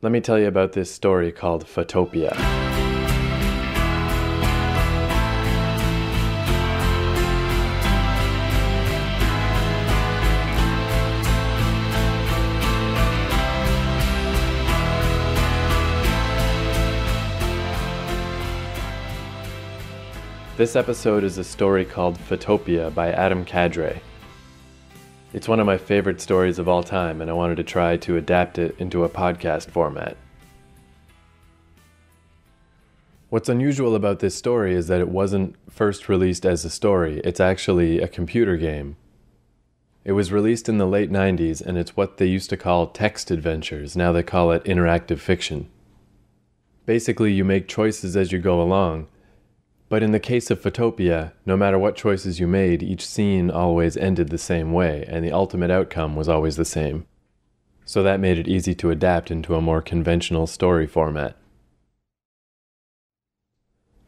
Let me tell you about this story called Photopia. This episode is a story called Photopia by Adam Cadre. It's one of my favorite stories of all time, and I wanted to try to adapt it into a podcast format. What's unusual about this story is that it wasn't first released as a story. It's actually a computer game. It was released in the late 90s, and it's what they used to call text adventures. Now they call it interactive fiction. Basically, you make choices as you go along. But in the case of Photopia, no matter what choices you made, each scene always ended the same way, and the ultimate outcome was always the same. So that made it easy to adapt into a more conventional story format.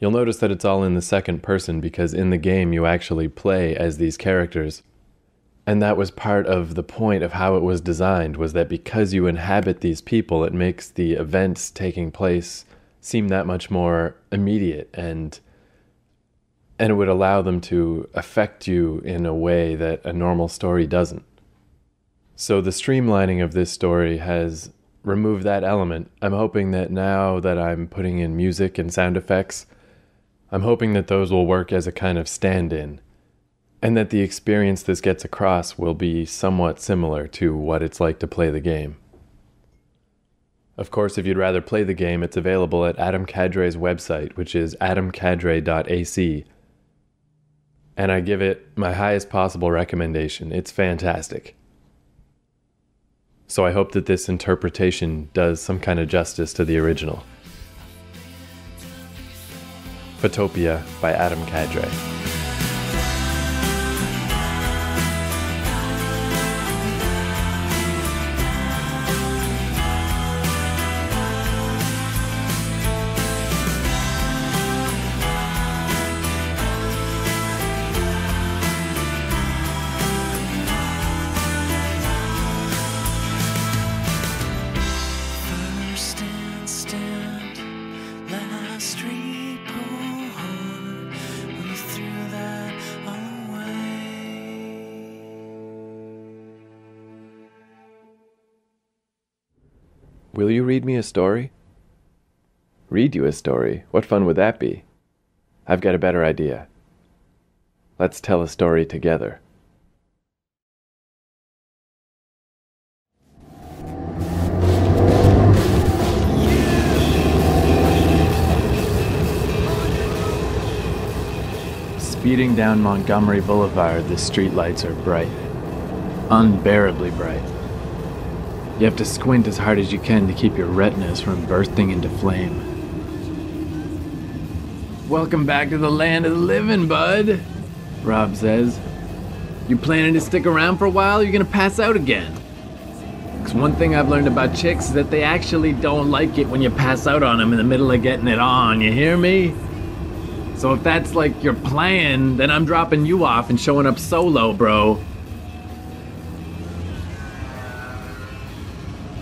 You'll notice that it's all in the second person because in the game you actually play as these characters. And that was part of the point of how it was designed, was that because you inhabit these people, it makes the events taking place seem that much more immediate and it would allow them to affect you in a way that a normal story doesn't. So the streamlining of this story has removed that element. I'm hoping that now that I'm putting in music and sound effects, I'm hoping that those will work as a kind of stand-in, and that the experience this gets across will be somewhat similar to what it's like to play the game. Of course, if you'd rather play the game, it's available at Adam Cadre's website, which is adamcadre.ac. And I give it my highest possible recommendation. It's fantastic. So I hope that this interpretation does some kind of justice to the original. Photopia by Adam Cadre. Will you read me a story? Read you a story? What fun would that be? I've got a better idea. Let's tell a story together. Speeding down Montgomery Boulevard, the streetlights are bright. Unbearably bright. You have to squint as hard as you can to keep your retinas from bursting into flame. Welcome back to the land of the living, bud, Rob says. You planning to stick around for a while, or you're gonna pass out again? Because one thing I've learned about chicks is that they actually don't like it when you pass out on them in the middle of getting it on, you hear me? So if that's like your plan, then I'm dropping you off and showing up solo, bro.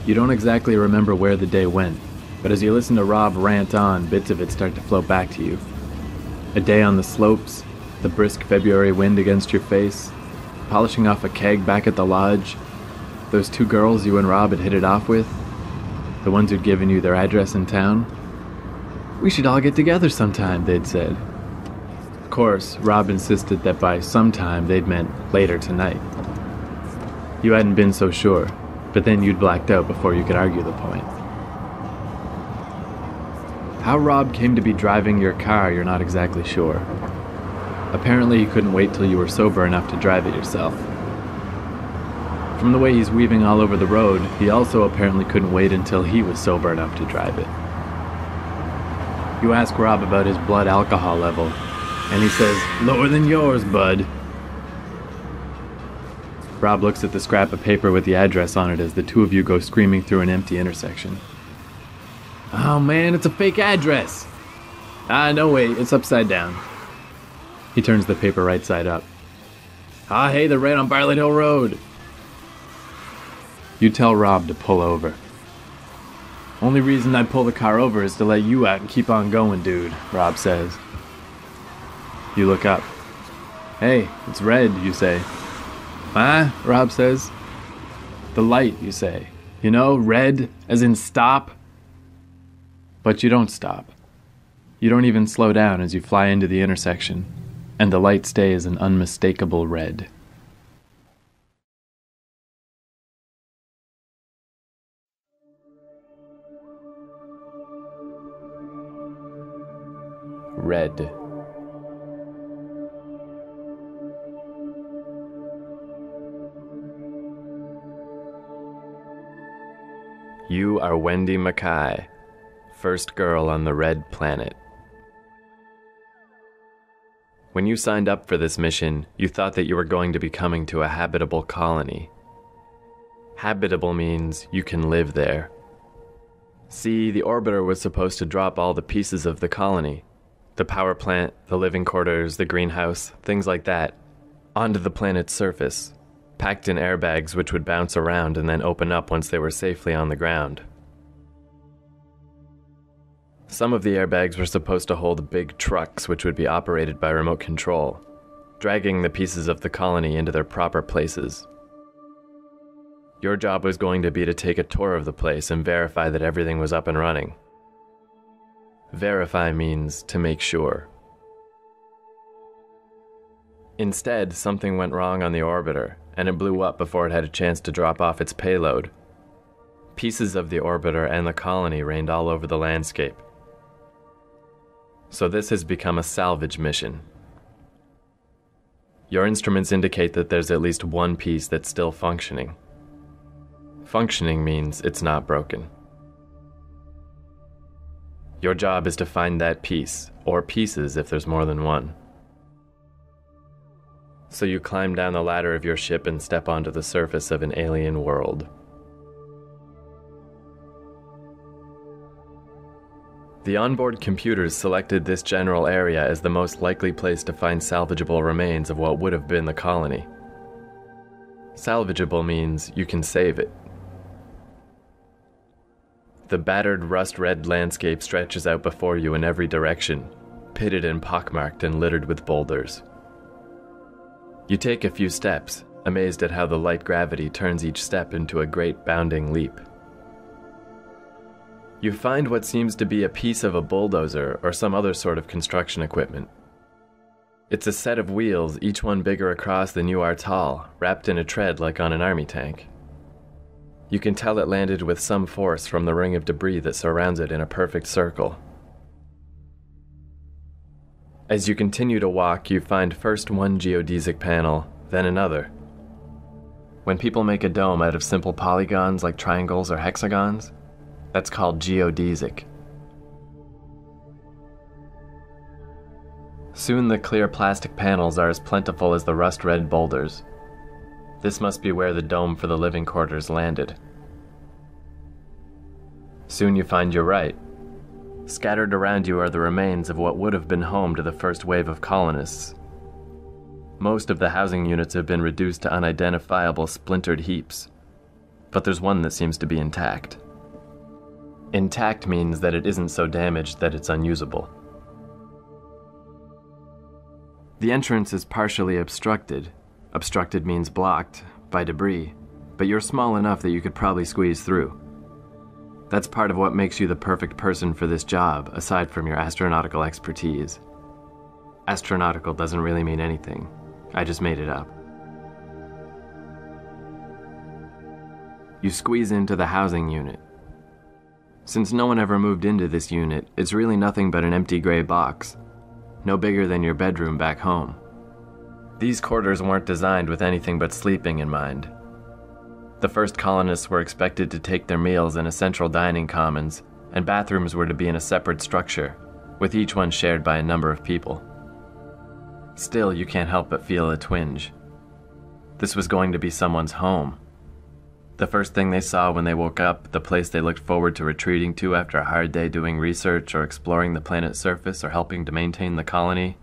You don't exactly remember where the day went, but as you listen to Rob rant on, bits of it start to float back to you. A day on the slopes, the brisk February wind against your face, polishing off a keg back at the lodge, those two girls you and Rob had hit it off with, the ones who'd given you their address in town. We should all get together sometime, they'd said. Of course, Rob insisted that by sometime they'd meant later tonight. You hadn't been so sure. But then you'd blacked out before you could argue the point. How Rob came to be driving your car, you're not exactly sure. Apparently he couldn't wait till you were sober enough to drive it yourself. From the way he's weaving all over the road, he also apparently couldn't wait until he was sober enough to drive it. You ask Rob about his blood alcohol level, and he says, "Lower than yours, bud." Rob looks at the scrap of paper with the address on it as the two of you go screaming through an empty intersection. Oh man, it's a fake address. No wait, it's upside down. He turns the paper right side up. Hey, they're right on Bartlett Hill Road. You tell Rob to pull over. Only reason I pull the car over is to let you out and keep on going, dude, Rob says. You look up. Hey, it's red, you say. Huh? Rob says. The light, you say. You know, red, as in stop. But you don't stop. You don't even slow down as you fly into the intersection, and the light stays an unmistakable red. Red. You are Wendy Mackay, first girl on the Red Planet. When you signed up for this mission, you thought that you were going to be coming to a habitable colony. Habitable means you can live there. See, the orbiter was supposed to drop all the pieces of the colony, the power plant, the living quarters, the greenhouse, things like that, onto the planet's surface, packed in airbags which would bounce around and then open up once they were safely on the ground. Some of the airbags were supposed to hold big trucks which would be operated by remote control, dragging the pieces of the colony into their proper places. Your job was going to be to take a tour of the place and verify that everything was up and running. Verify means to make sure. Instead, something went wrong on the orbiter, and it blew up before it had a chance to drop off its payload. Pieces of the orbiter and the colony rained all over the landscape. So this has become a salvage mission. Your instruments indicate that there's at least one piece that's still functioning. Functioning means it's not broken. Your job is to find that piece, or pieces if there's more than one. So you climb down the ladder of your ship and step onto the surface of an alien world. The onboard computers selected this general area as the most likely place to find salvageable remains of what would have been the colony. Salvageable means you can save it. The battered rust-red landscape stretches out before you in every direction, pitted and pockmarked and littered with boulders. You take a few steps, amazed at how the light gravity turns each step into a great bounding leap. You find what seems to be a piece of a bulldozer or some other sort of construction equipment. It's a set of wheels, each one bigger across than you are tall, wrapped in a tread like on an army tank. You can tell it landed with some force from the ring of debris that surrounds it in a perfect circle. As you continue to walk, you find first one geodesic panel, then another. When people make a dome out of simple polygons like triangles or hexagons, that's called geodesic. Soon the clear plastic panels are as plentiful as the rust-red boulders. This must be where the dome for the living quarters landed. Soon you find you're right. Scattered around you are the remains of what would have been home to the first wave of colonists. Most of the housing units have been reduced to unidentifiable splintered heaps, but there's one that seems to be intact. Intact means that it isn't so damaged that it's unusable. The entrance is partially obstructed. Obstructed means blocked by debris, but you're small enough that you could probably squeeze through. That's part of what makes you the perfect person for this job, aside from your astronautical expertise. Astronautical doesn't really mean anything. I just made it up. You squeeze into the housing unit. Since no one ever moved into this unit, it's really nothing but an empty gray box, no bigger than your bedroom back home. These quarters weren't designed with anything but sleeping in mind. The first colonists were expected to take their meals in a central dining commons, and bathrooms were to be in a separate structure, with each one shared by a number of people. Still, you can't help but feel a twinge. This was going to be someone's home. The first thing they saw when they woke up, the place they looked forward to retreating to after a hard day doing research or exploring the planet's surface or helping to maintain the colony,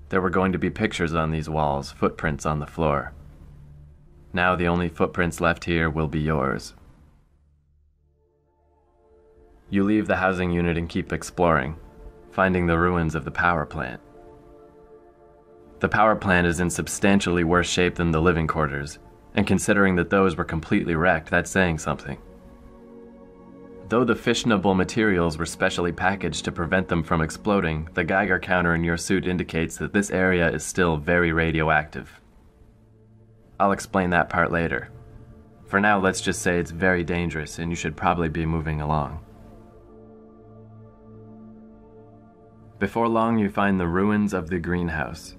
there were going to be pictures on these walls, footprints on the floor. Now the only footprints left here will be yours. You leave the housing unit and keep exploring, finding the ruins of the power plant. The power plant is in substantially worse shape than the living quarters, and considering that those were completely wrecked, that's saying something. Though the fissionable materials were specially packaged to prevent them from exploding, the Geiger counter in your suit indicates that this area is still very radioactive. I'll explain that part later. For now, let's just say it's very dangerous and you should probably be moving along. Before long, you find the ruins of the greenhouse.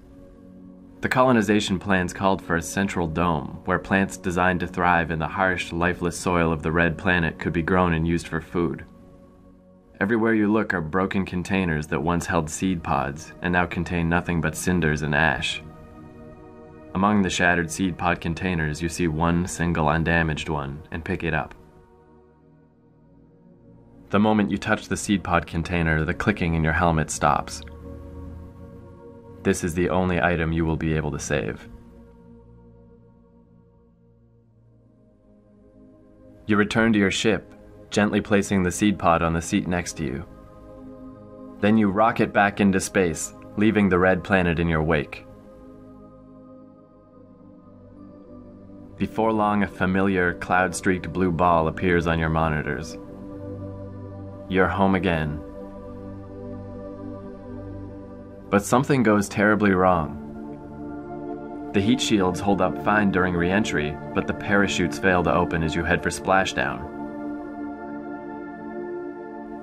The colonization plans called for a central dome, where plants designed to thrive in the harsh, lifeless soil of the red planet could be grown and used for food. Everywhere you look are broken containers that once held seed pods, and now contain nothing but cinders and ash. Among the shattered seed pod containers, you see one single undamaged one, and pick it up. The moment you touch the seed pod container, the clicking in your helmet stops. This is the only item you will be able to save. You return to your ship, gently placing the seed pod on the seat next to you. Then you rocket back into space, leaving the red planet in your wake. Before long, a familiar, cloud-streaked blue ball appears on your monitors. You're home again. But something goes terribly wrong. The heat shields hold up fine during re-entry, but the parachutes fail to open as you head for splashdown.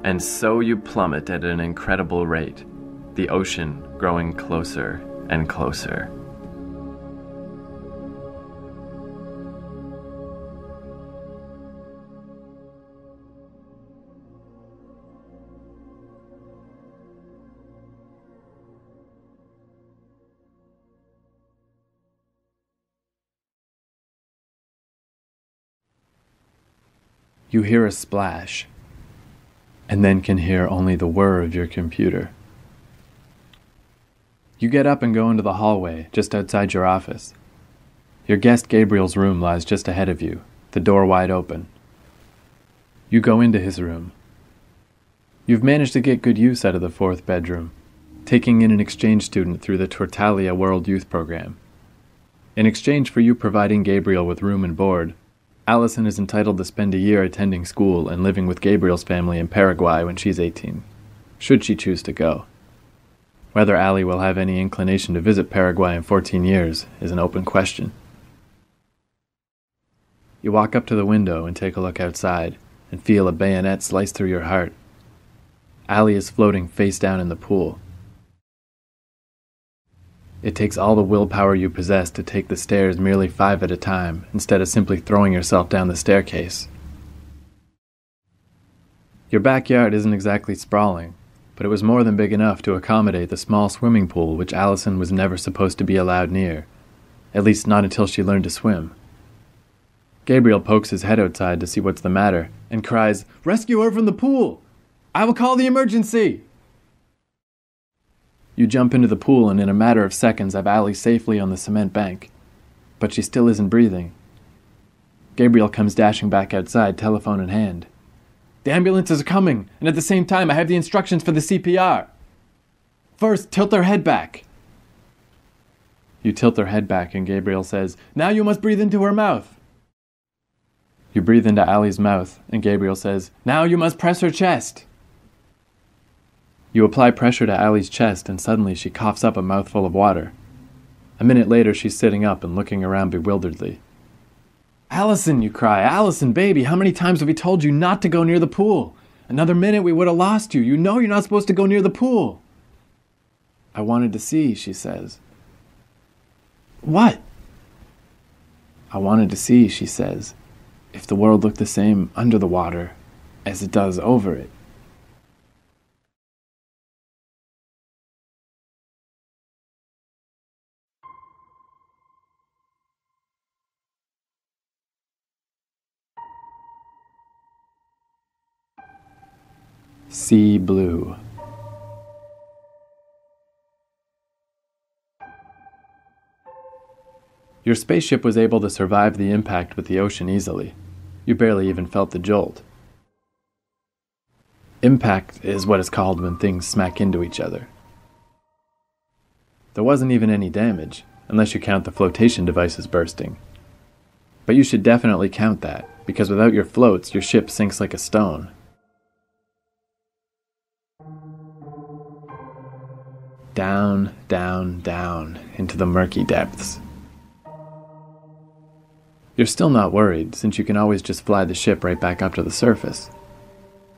And so you plummet at an incredible rate, the ocean growing closer and closer. You hear a splash, and then can hear only the whir of your computer. You get up and go into the hallway, just outside your office. Your guest Gabriel's room lies just ahead of you, the door wide open. You go into his room. You've managed to get good use out of the fourth bedroom, taking in an exchange student through the Tortalia World Youth Program. In exchange for you providing Gabriel with room and board, Allison is entitled to spend a year attending school and living with Gabriel's family in Paraguay when she's 18, should she choose to go. Whether Allie will have any inclination to visit Paraguay in 14 years is an open question. You walk up to the window and take a look outside and feel a bayonet slice through your heart. Allie is floating face down in the pool. It takes all the willpower you possess to take the stairs merely 5 at a time, instead of simply throwing yourself down the staircase. Your backyard isn't exactly sprawling, but it was more than big enough to accommodate the small swimming pool which Allison was never supposed to be allowed near, at least not until she learned to swim. Gabriel pokes his head outside to see what's the matter, and cries, "Rescue her from the pool! I will call the emergency!" You jump into the pool and in a matter of seconds have Allie safely on the cement bank. But she still isn't breathing. Gabriel comes dashing back outside, telephone in hand. "The ambulances are coming, and at the same time I have the instructions for the CPR. First, tilt her head back." You tilt her head back and Gabriel says, "Now you must breathe into her mouth." You breathe into Allie's mouth and Gabriel says, "Now you must press her chest." You apply pressure to Allie's chest and suddenly she coughs up a mouthful of water. A minute later she's sitting up and looking around bewilderedly. "Allison," you cry, "Allison, baby, how many times have we told you not to go near the pool? Another minute we would have lost you. You know you're not supposed to go near the pool." "I wanted to see," she says. "What?" "I wanted to see," she says, "if the world looked the same under the water as it does over it." Sea blue. Your spaceship was able to survive the impact with the ocean easily. You barely even felt the jolt. Impact is what is called when things smack into each other. There wasn't even any damage, unless you count the flotation devices bursting. But you should definitely count that, because without your floats, your ship sinks like a stone. Down, down, down, into the murky depths. You're still not worried, since you can always just fly the ship right back up to the surface.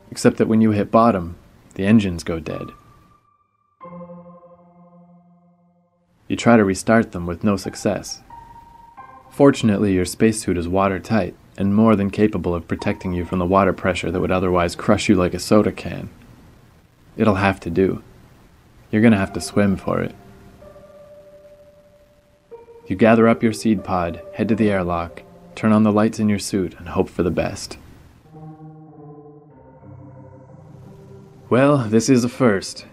Except that when you hit bottom, the engines go dead. You try to restart them with no success. Fortunately, your spacesuit is watertight and more than capable of protecting you from the water pressure that would otherwise crush you like a soda can. It'll have to do. You're gonna have to swim for it. You gather up your seed pod, head to the airlock, turn on the lights in your suit, and hope for the best. Well, this is a first.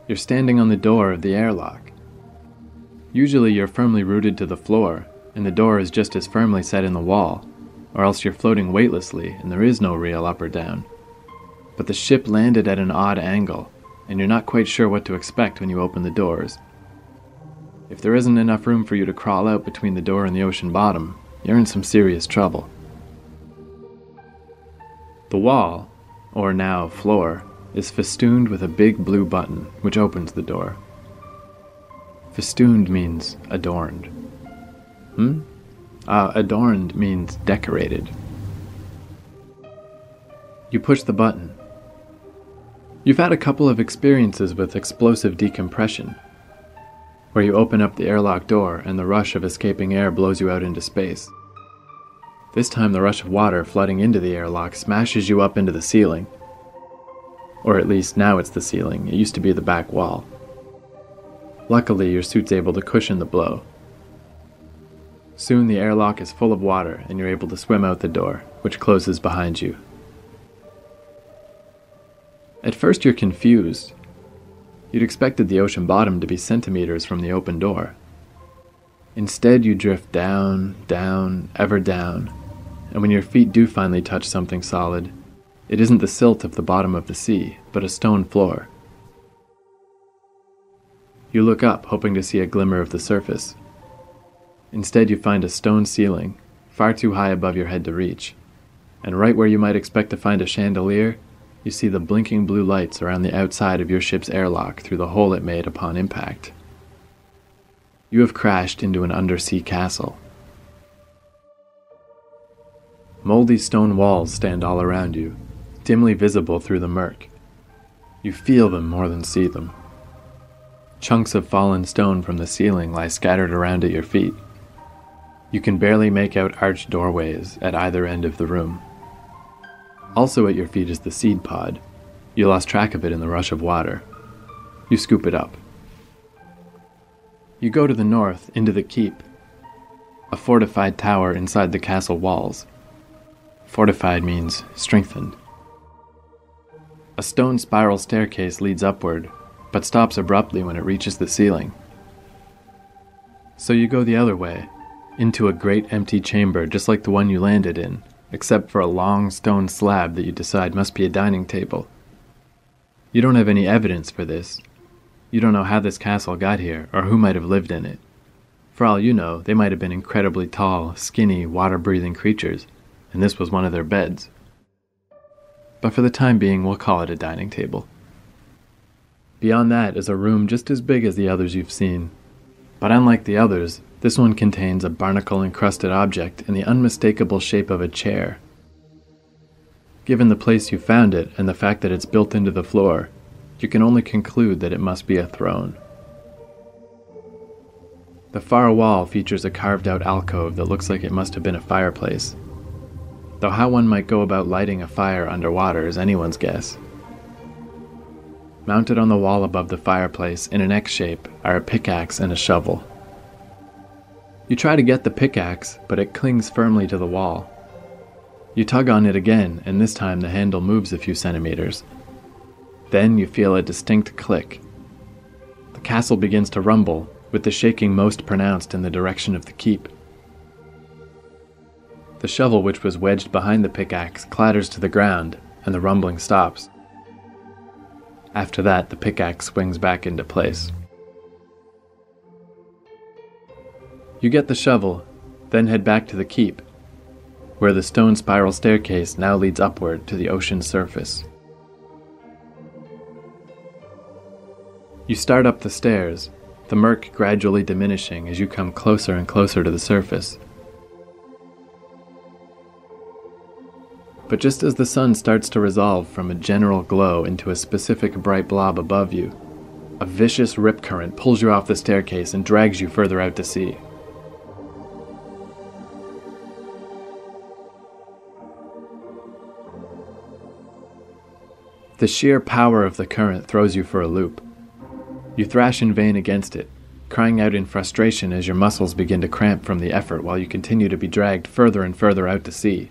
You're standing on the door of the airlock. Usually you're firmly rooted to the floor, and the door is just as firmly set in the wall, or else you're floating weightlessly and there is no real up or down. But the ship landed at an odd angle, and you're not quite sure what to expect when you open the doors. If there isn't enough room for you to crawl out between the door and the ocean bottom, you're in some serious trouble. The wall, or now floor, is festooned with a big blue button, which opens the door. Festooned means adorned. Adorned means decorated. You push the button. You've had a couple of experiences with explosive decompression, where you open up the airlock door and the rush of escaping air blows you out into space. This time the rush of water flooding into the airlock smashes you up into the ceiling. Or at least now it's the ceiling, it used to be the back wall. Luckily, your suit's able to cushion the blow. Soon the airlock is full of water and you're able to swim out the door, which closes behind you. At first you're confused. You'd expected the ocean bottom to be centimeters from the open door. Instead you drift down, down, ever down, and when your feet do finally touch something solid, it isn't the silt of the bottom of the sea, but a stone floor. You look up, hoping to see a glimmer of the surface. Instead you find a stone ceiling, far too high above your head to reach, and right where you might expect to find a chandelier, you see the blinking blue lights around the outside of your ship's airlock through the hole it made upon impact. You have crashed into an undersea castle. Moldy stone walls stand all around you, dimly visible through the murk. You feel them more than see them. Chunks of fallen stone from the ceiling lie scattered around at your feet. You can barely make out arched doorways at either end of the room. Also at your feet is the seed pod. You lost track of it in the rush of water. You scoop it up. You go to the north, into the keep, a fortified tower inside the castle walls. Fortified means strengthened. A stone spiral staircase leads upward, but stops abruptly when it reaches the ceiling. So you go the other way, into a great empty chamber just like the one you landed in, except for a long stone slab that you decide must be a dining table. You don't have any evidence for this. You don't know how this castle got here, or who might have lived in it. For all you know, they might have been incredibly tall, skinny, water-breathing creatures, and this was one of their beds. But for the time being, we'll call it a dining table. Beyond that is a room just as big as the others you've seen. But unlike the others, this one contains a barnacle-encrusted object in the unmistakable shape of a chair. Given the place you found it and the fact that it's built into the floor, you can only conclude that it must be a throne. The far wall features a carved-out alcove that looks like it must have been a fireplace, though how one might go about lighting a fire underwater is anyone's guess. Mounted on the wall above the fireplace in an X shape are a pickaxe and a shovel. You try to get the pickaxe, but it clings firmly to the wall. You tug on it again, and this time the handle moves a few centimeters. Then you feel a distinct click. The castle begins to rumble, with the shaking most pronounced in the direction of the keep. The shovel which was wedged behind the pickaxe clatters to the ground, and the rumbling stops. After that, the pickaxe swings back into place. You get the shovel, then head back to the keep, where the stone spiral staircase now leads upward to the ocean's surface. You start up the stairs, the murk gradually diminishing as you come closer and closer to the surface. But just as the sun starts to resolve from a general glow into a specific bright blob above you, a vicious rip current pulls you off the staircase and drags you further out to sea. The sheer power of the current throws you for a loop. You thrash in vain against it, crying out in frustration as your muscles begin to cramp from the effort while you continue to be dragged further and further out to sea.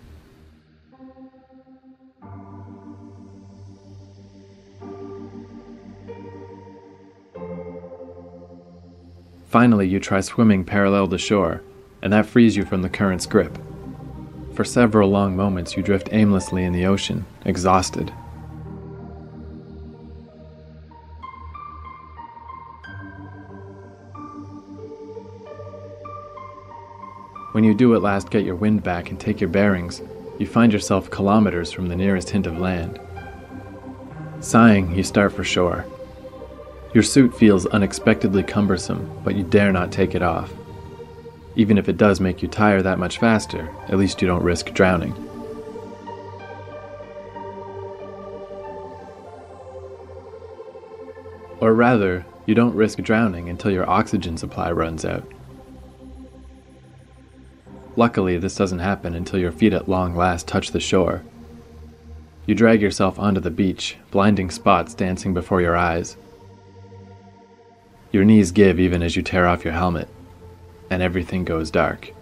Finally, you try swimming parallel to shore, and that frees you from the current's grip. For several long moments, you drift aimlessly in the ocean, exhausted. When you do at last get your wind back and take your bearings, you find yourself kilometers from the nearest hint of land. Sighing, you start for shore. Your suit feels unexpectedly cumbersome, but you dare not take it off. Even if it does make you tire that much faster, at least you don't risk drowning. Or rather, you don't risk drowning until your oxygen supply runs out. Luckily, this doesn't happen until your feet at long last touch the shore. You drag yourself onto the beach, blinding spots dancing before your eyes. Your knees give even as you tear off your helmet, and everything goes dark.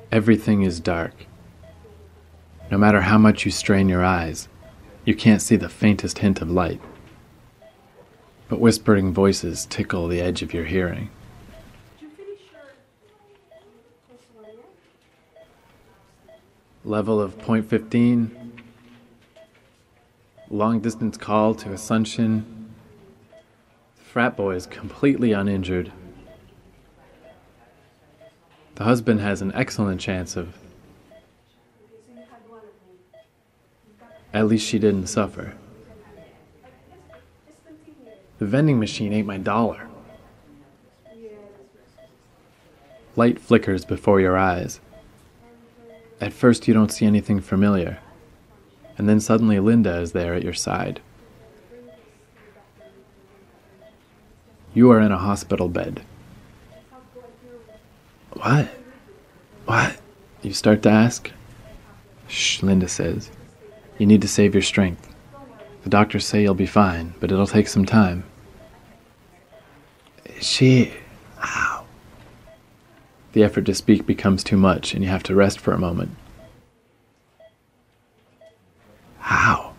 Everything is dark. No matter how much you strain your eyes, you can't see the faintest hint of light. But whispering voices tickle the edge of your hearing. Level of 0.15. Long distance call to Assumption. Frat boy is completely uninjured. The husband has an excellent chance of... At least she didn't suffer. The vending machine ate my dollar. Light flickers before your eyes. At first you don't see anything familiar, and then suddenly Linda is there at your side. You are in a hospital bed. What? What? You start to ask? Shh, Linda says. You need to save your strength. The doctors say you'll be fine, but it'll take some time. Ow. The effort to speak becomes too much, and you have to rest for a moment. How?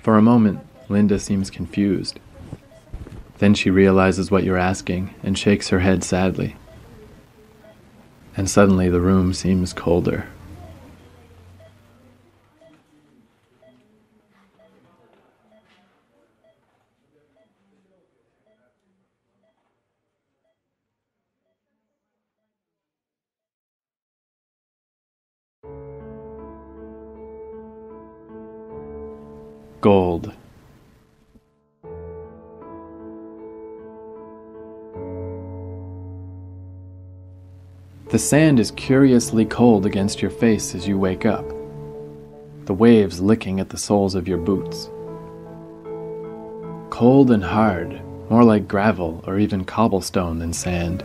For a moment, Linda seems confused. Then she realizes what you're asking and shakes her head sadly. And suddenly the room seems colder. Gold. The sand is curiously cold against your face as you wake up, the waves licking at the soles of your boots. Cold and hard, more like gravel or even cobblestone than sand.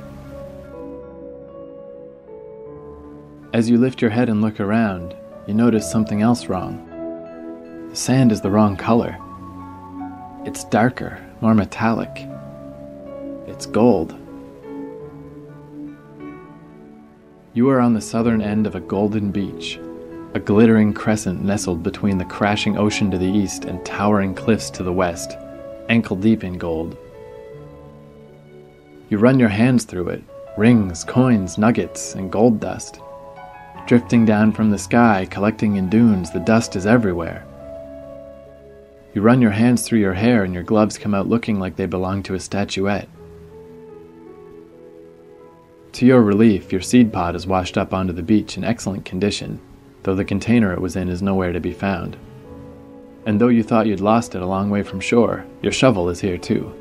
As you lift your head and look around, you notice something else wrong. The sand is the wrong color. It's darker, more metallic. it's gold. You are on the southern end of a golden beach, a glittering crescent nestled between the crashing ocean to the east and towering cliffs to the west, ankle-deep in gold. You run your hands through it, rings, coins, nuggets, and gold dust. Drifting down from the sky, collecting in dunes, the dust is everywhere. You run your hands through your hair and your gloves come out looking like they belong to a statuette. To your relief, your seed pod is washed up onto the beach in excellent condition, though the container it was in is nowhere to be found. And though you thought you'd lost it a long way from shore, your shovel is here too.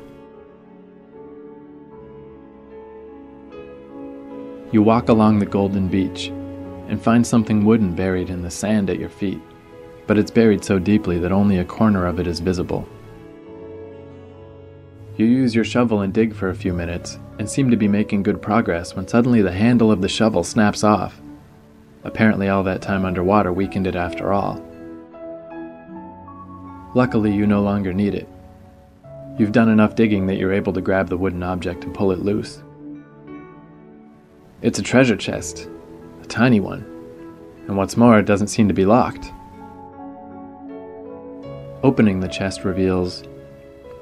You walk along the golden beach and find something wooden buried in the sand at your feet, but it's buried so deeply that only a corner of it is visible. You use your shovel and dig for a few minutes and seem to be making good progress when suddenly the handle of the shovel snaps off. Apparently all that time underwater weakened it after all. Luckily, you no longer need it. You've done enough digging that you're able to grab the wooden object and pull it loose. It's a treasure chest, a tiny one, and what's more, it doesn't seem to be locked. Opening the chest reveals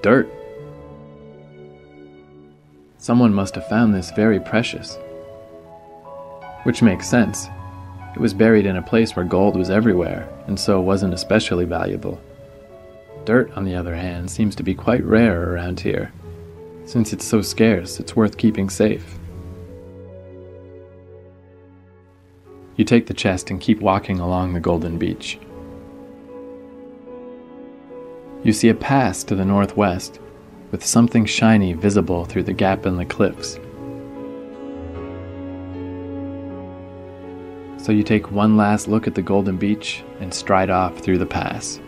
dirt. Someone must have found this very precious. Which makes sense. It was buried in a place where gold was everywhere, and so wasn't especially valuable. Dirt, on the other hand, seems to be quite rare around here. Since it's so scarce, it's worth keeping safe. You take the chest and keep walking along the golden beach. You see a pass to the northwest, with something shiny visible through the gap in the cliffs. So you take one last look at the golden beach and stride off through the pass.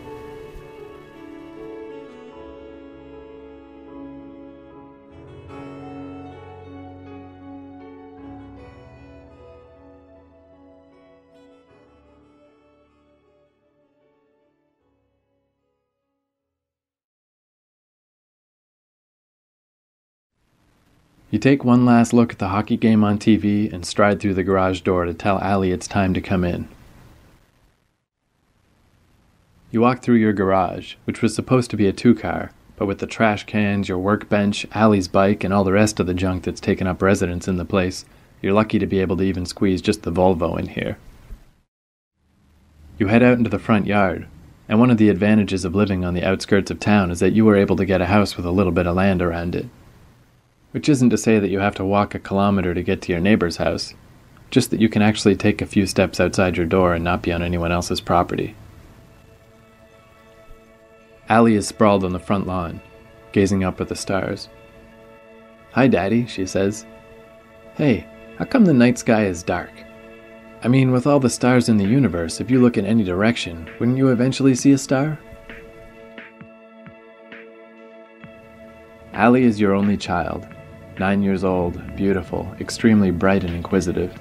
You take one last look at the hockey game on TV and stride through the garage door to tell Allie it's time to come in. You walk through your garage, which was supposed to be a 2-car, but with the trash cans, your workbench, Allie's bike, and all the rest of the junk that's taken up residence in the place, you're lucky to be able to even squeeze just the Volvo in here. You head out into the front yard, and one of the advantages of living on the outskirts of town is that you were able to get a house with a little bit of land around it. Which isn't to say that you have to walk a kilometer to get to your neighbor's house, just that you can actually take a few steps outside your door and not be on anyone else's property. Allie is sprawled on the front lawn, gazing up at the stars. "Hi, Daddy," she says. "Hey, how come the night sky is dark? I mean, with all the stars in the universe, if you look in any direction, wouldn't you eventually see a star?" Allie is your only child, 9 years old, beautiful, extremely bright and inquisitive.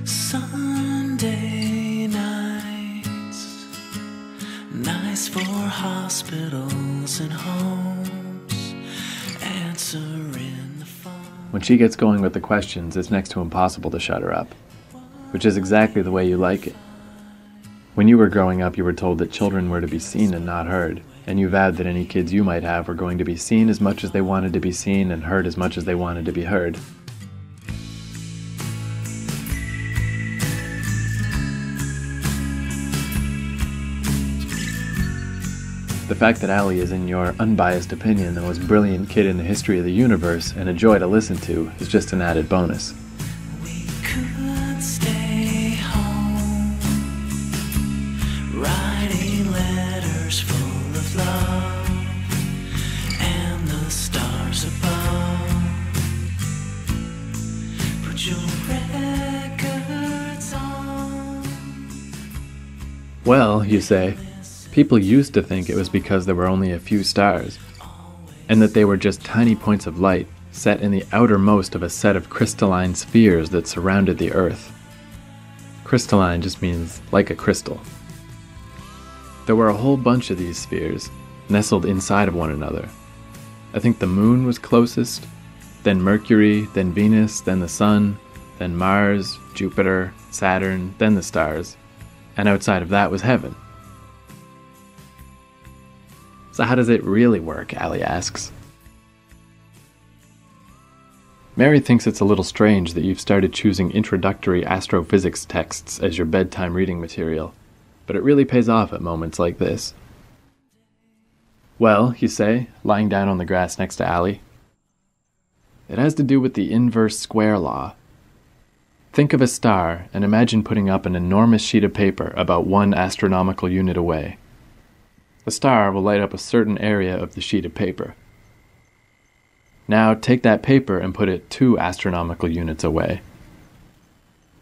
Sunday nights, nice for hospitals and homes, answering the phone. When she gets going with the questions, it's next to impossible to shut her up, which is exactly the way you like it. When you were growing up, you were told that children were to be seen and not heard, and you vowed that any kids you might have were going to be seen as much as they wanted to be seen and heard as much as they wanted to be heard. The fact that Allie is, in your unbiased opinion, the most brilliant kid in the history of the universe and a joy to listen to is just an added bonus. We could stay home, writing letters full of love and the stars above. Put your records on. Well, you say, people used to think it was because there were only a few stars, and that they were just tiny points of light set in the outermost of a set of crystalline spheres that surrounded the Earth. Crystalline just means like a crystal. There were a whole bunch of these spheres, nestled inside of one another. I think the moon was closest, then Mercury, then Venus, then the sun, then Mars, Jupiter, Saturn, then the stars, and outside of that was heaven. So how does it really work, Allie asks. Mary thinks it's a little strange that you've started choosing introductory astrophysics texts as your bedtime reading material, but it really pays off at moments like this. Well, you say, lying down on the grass next to Allie, it has to do with the inverse square law. Think of a star and imagine putting up an enormous sheet of paper about 1 astronomical unit away. The star will light up a certain area of the sheet of paper. Now take that paper and put it 2 astronomical units away.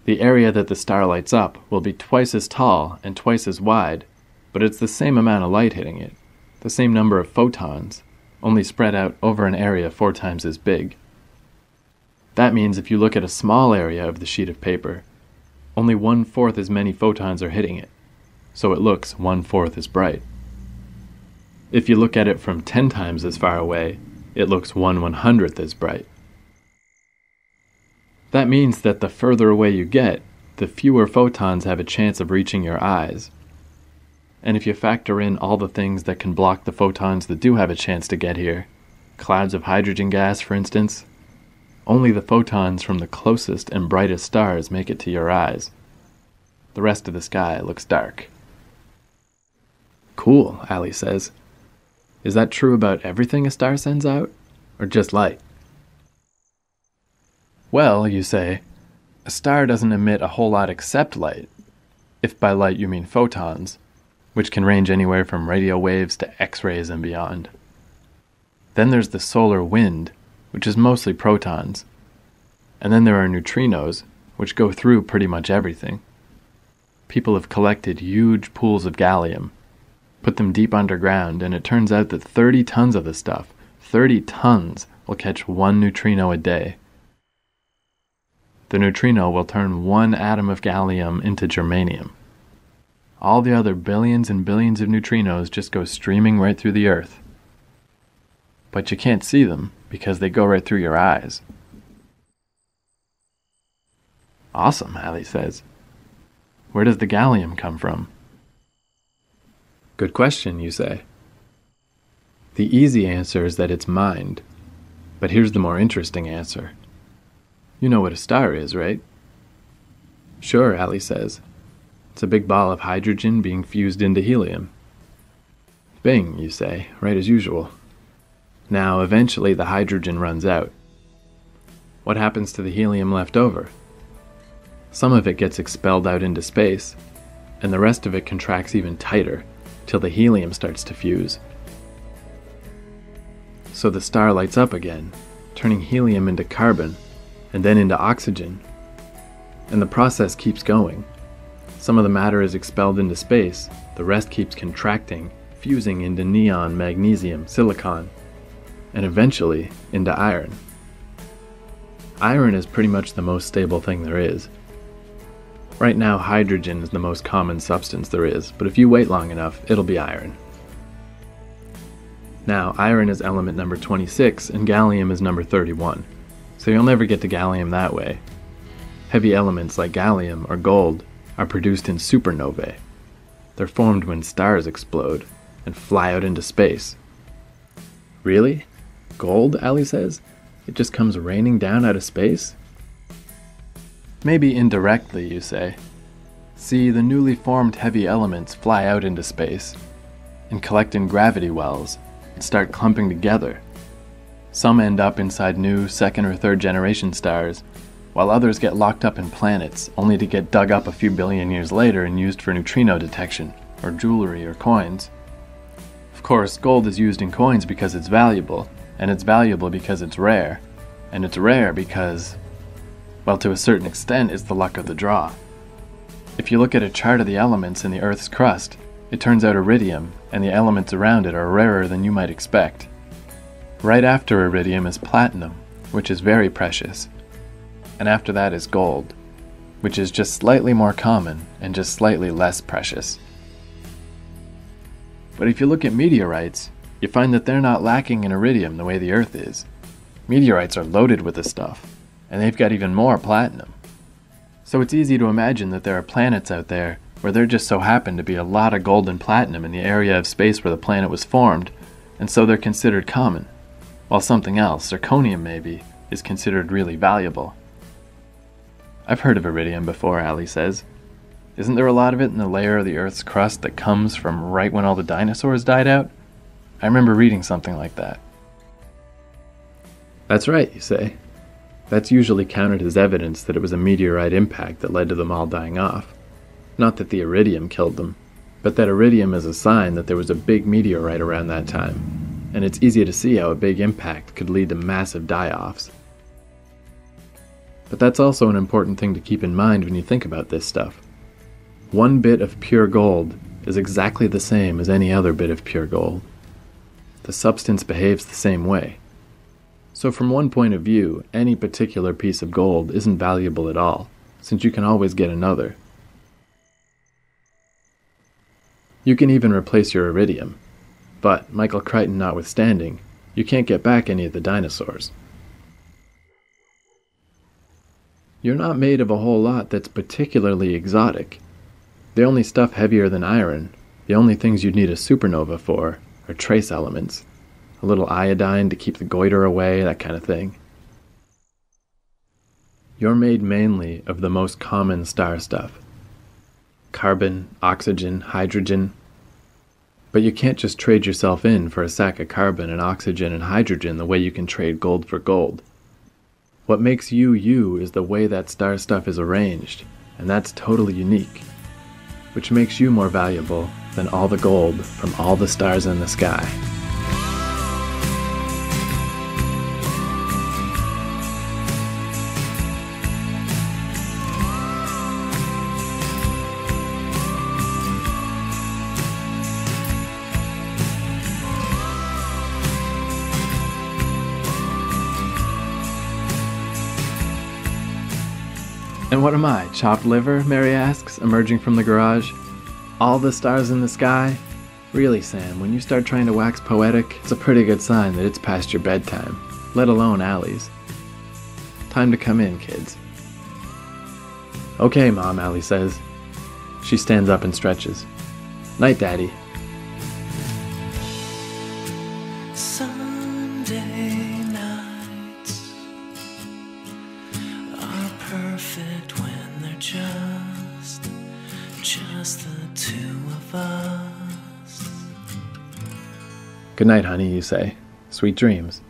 The area that the star lights up will be twice as tall and twice as wide, but it's the same amount of light hitting it, the same number of photons, only spread out over an area 4 times as big. That means if you look at a small area of the sheet of paper, only 1/4 as many photons are hitting it, so it looks 1/4 as bright. If you look at it from 10 times as far away, it looks 1/100th as bright. That means that the further away you get, the fewer photons have a chance of reaching your eyes. And if you factor in all the things that can block the photons that do have a chance to get here, clouds of hydrogen gas, for instance, only the photons from the closest and brightest stars make it to your eyes. The rest of the sky looks dark. Cool, Allie says. Is that true about everything a star sends out, or just light? Well, you say, a star doesn't emit a whole lot except light, if by light you mean photons, which can range anywhere from radio waves to X-rays and beyond. Then there's the solar wind, which is mostly protons. And then there are neutrinos, which go through pretty much everything. People have collected huge pools of gallium, put them deep underground, and it turns out that 30 tons of the stuff, 30 tons, will catch 1 neutrino a day. The neutrino will turn 1 atom of gallium into germanium. All the other billions and billions of neutrinos just go streaming right through the Earth. But you can't see them because they go right through your eyes. Awesome, Allie says. Where does the gallium come from? Good question, you say. The easy answer is that it's mined. But here's the more interesting answer. You know what a star is, right? Sure, Allie says. It's a big ball of hydrogen being fused into helium. Bing, you say, right as usual. Now, eventually the hydrogen runs out. What happens to the helium left over? Some of it gets expelled out into space, and the rest of it contracts even tighter, till the helium starts to fuse. So the star lights up again, turning helium into carbon, and then into oxygen. And the process keeps going. Some of the matter is expelled into space, the rest keeps contracting, fusing into neon, magnesium, silicon, and eventually into iron. Iron is pretty much the most stable thing there is. Right now, hydrogen is the most common substance there is, but if you wait long enough, it'll be iron. Now, iron is element number 26, and gallium is number 31, so you'll never get to gallium that way. Heavy elements like gallium or gold are produced in supernovae. They're formed when stars explode and fly out into space. Really? Gold, Allie says? It just comes raining down out of space? Maybe indirectly, you say. See, the newly formed heavy elements fly out into space and collect in gravity wells and start clumping together. Some end up inside new second or third generation stars, while others get locked up in planets only to get dug up a few billion years later and used for neutrino detection, or jewelry or coins. Of course, gold is used in coins because it's valuable, and it's valuable because it's rare, and it's rare because, well, to a certain extent, it's the luck of the draw. If you look at a chart of the elements in the Earth's crust, it turns out iridium and the elements around it are rarer than you might expect. Right after iridium is platinum, which is very precious, and after that is gold, which is just slightly more common and just slightly less precious. But if you look at meteorites, you find that they're not lacking in iridium the way the Earth is. Meteorites are loaded with this stuff, and they've got even more platinum. So it's easy to imagine that there are planets out there where there just so happen to be a lot of gold and platinum in the area of space where the planet was formed, and so they're considered common, while something else, zirconium maybe, is considered really valuable. I've heard of iridium before, Ali says. Isn't there a lot of it in the layer of the Earth's crust that comes from right when all the dinosaurs died out? I remember reading something like that. That's right, you say. That's usually counted as evidence that it was a meteorite impact that led to them all dying off. Not that the iridium killed them, but that iridium is a sign that there was a big meteorite around that time, and it's easy to see how a big impact could lead to massive die-offs. But that's also an important thing to keep in mind when you think about this stuff. One bit of pure gold is exactly the same as any other bit of pure gold. The substance behaves the same way. So from one point of view, any particular piece of gold isn't valuable at all, since you can always get another. You can even replace your iridium, but, Michael Crichton notwithstanding, you can't get back any of the dinosaurs. You're not made of a whole lot that's particularly exotic. The only stuff heavier than iron, the only things you'd need a supernova for, are trace elements. A little iodine to keep the goiter away, that kind of thing. You're made mainly of the most common star stuff. Carbon, oxygen, hydrogen. But you can't just trade yourself in for a sack of carbon and oxygen and hydrogen the way you can trade gold for gold. What makes you you is the way that star stuff is arranged, and that's totally unique, which makes you more valuable than all the gold from all the stars in the sky. And what am I, chopped liver? Mary asks, emerging from the garage. All the stars in the sky? Really, Sam, when you start trying to wax poetic, it's a pretty good sign that it's past your bedtime, let alone Allie's. Time to come in, kids. Okay, Mom, Allie says. She stands up and stretches. Night, Daddy. Sunday nights are perfect when they're just the two of us. Good night, honey, you say. Sweet dreams.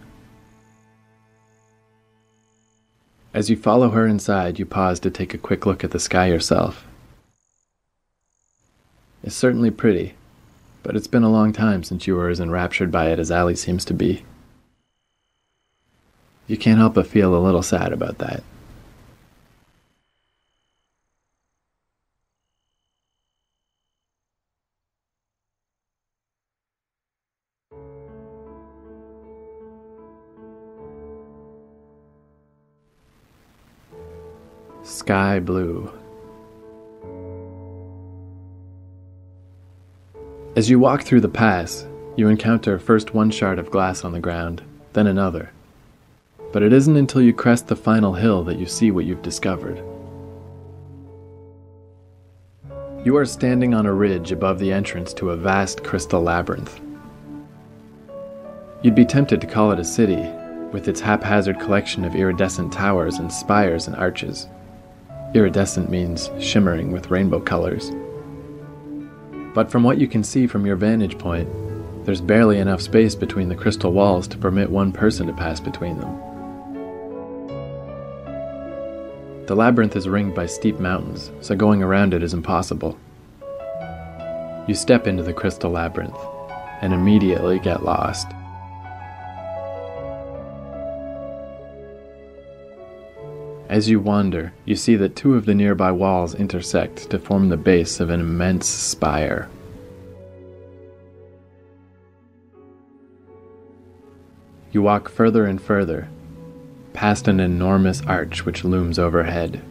As you follow her inside, you pause to take a quick look at the sky yourself. It's certainly pretty, but it's been a long time since you were as enraptured by it as Allie seems to be. You can't help but feel a little sad about that. Sky blue. As you walk through the pass, you encounter first one shard of glass on the ground, then another. But it isn't until you crest the final hill that you see what you've discovered. You are standing on a ridge above the entrance to a vast crystal labyrinth. You'd be tempted to call it a city, with its haphazard collection of iridescent towers and spires and arches. Iridescent means shimmering with rainbow colors. But from what you can see from your vantage point, there's barely enough space between the crystal walls to permit one person to pass between them. The labyrinth is ringed by steep mountains, so going around it is impossible. You step into the crystal labyrinth, and immediately get lost. As you wander, you see that two of the nearby walls intersect to form the base of an immense spire. You walk further and further, past an enormous arch which looms overhead.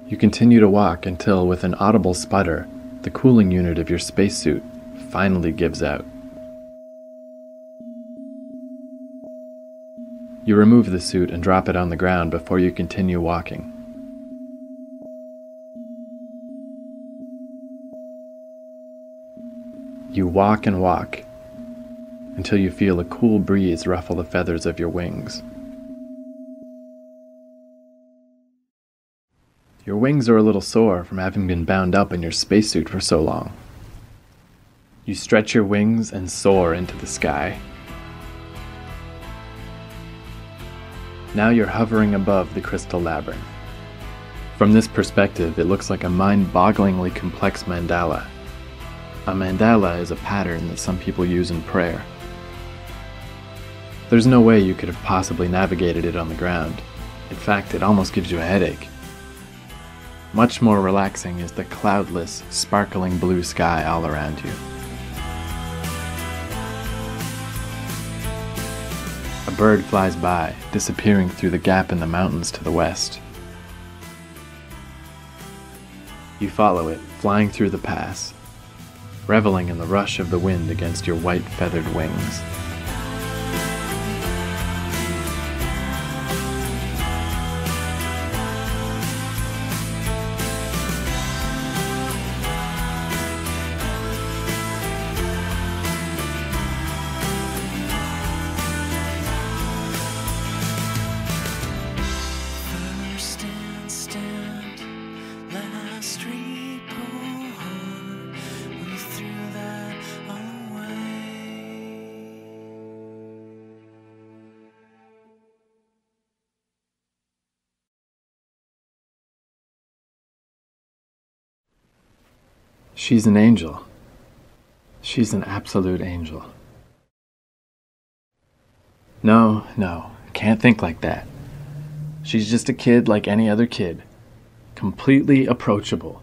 You continue to walk until, with an audible sputter, the cooling unit of your spacesuit finally gives out. You remove the suit and drop it on the ground before you continue walking. You walk and walk until you feel a cool breeze ruffle the feathers of your wings. Your wings are a little sore from having been bound up in your spacesuit for so long. You stretch your wings and soar into the sky. Now you're hovering above the crystal labyrinth. From this perspective, it looks like a mind-bogglingly complex mandala. A mandala is a pattern that some people use in prayer. There's no way you could have possibly navigated it on the ground. In fact, it almost gives you a headache. Much more relaxing is the cloudless, sparkling blue sky all around you. A bird flies by, disappearing through the gap in the mountains to the west. You follow it, flying through the pass, reveling in the rush of the wind against your white feathered wings. She's an angel. She's an absolute angel. No, can't think like that. She's just a kid like any other kid. Completely approachable.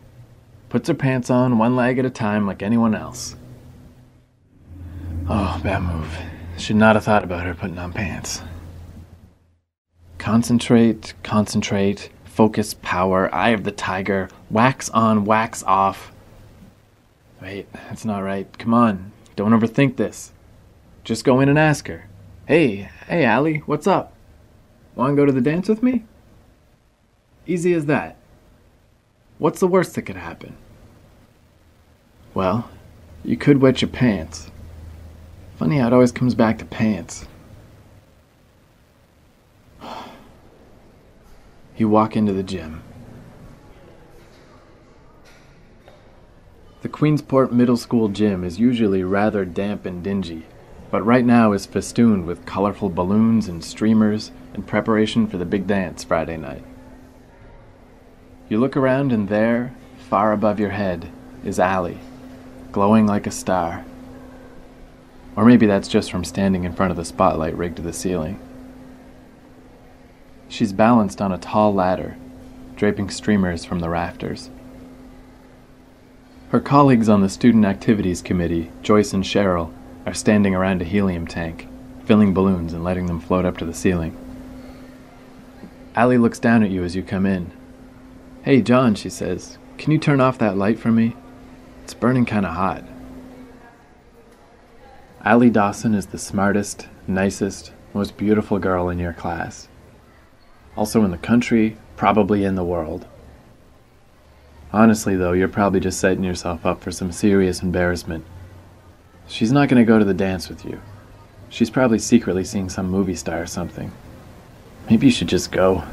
Puts her pants on one leg at a time like anyone else. Oh, bad move. Should not have thought about her putting on pants. Concentrate, focus, power, eye of the tiger, wax on, wax off. Wait, that's not right. Come on, don't overthink this. Just go in and ask her. Hey, Allie, what's up? Want to go to the dance with me? Easy as that. What's the worst that could happen? Well, you could wet your pants. Funny how it always comes back to pants. You walk into the gym. The Queensport Middle School gym is usually rather damp and dingy, but right now is festooned with colorful balloons and streamers in preparation for the big dance Friday night. You look around and there, far above your head, is Allie, glowing like a star. Or maybe that's just from standing in front of the spotlight rigged to the ceiling. She's balanced on a tall ladder, draping streamers from the rafters. Her colleagues on the Student Activities Committee, Joyce and Cheryl, are standing around a helium tank, filling balloons and letting them float up to the ceiling. Allie looks down at you as you come in. Hey, John, she says, can you turn off that light for me? It's burning kind of hot. Allie Dawson is the smartest, nicest, most beautiful girl in your class. Also in the country, probably in the world. Honestly, though, you're probably just setting yourself up for some serious embarrassment. She's not going to go to the dance with you. She's probably secretly seeing some movie star or something. Maybe you should just go.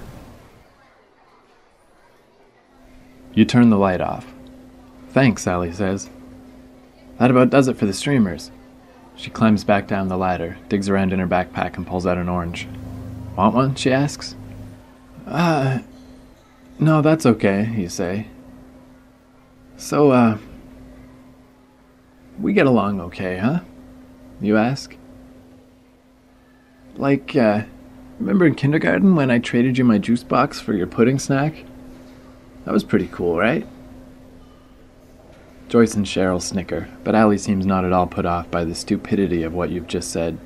You turn the light off. Thanks, Allie says. That about does it for the streamers. She climbs back down the ladder, digs around in her backpack, and pulls out an orange. Want one? She asks. No, that's okay, you say. So, we get along okay, huh? You ask. Like, remember in kindergarten when I traded you my juice box for your pudding snack? That was pretty cool, right? Joyce and Cheryl snicker, but Allie seems not at all put off by the stupidity of what you've just said.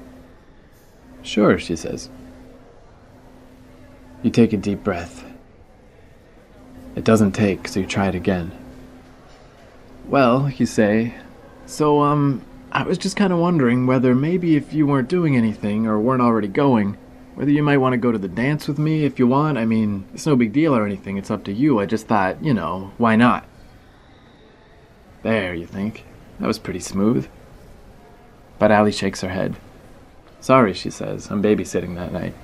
Sure, she says. You take a deep breath. It doesn't take, so you try it again. Well, you say, so, I was just kind of wondering whether maybe if you weren't doing anything or weren't already going, whether you might want to go to the dance with me if you want. I mean, it's no big deal or anything, it's up to you. I just thought, why not? There, you think? That was pretty smooth. But Allie shakes her head. Sorry, she says, I'm babysitting that night.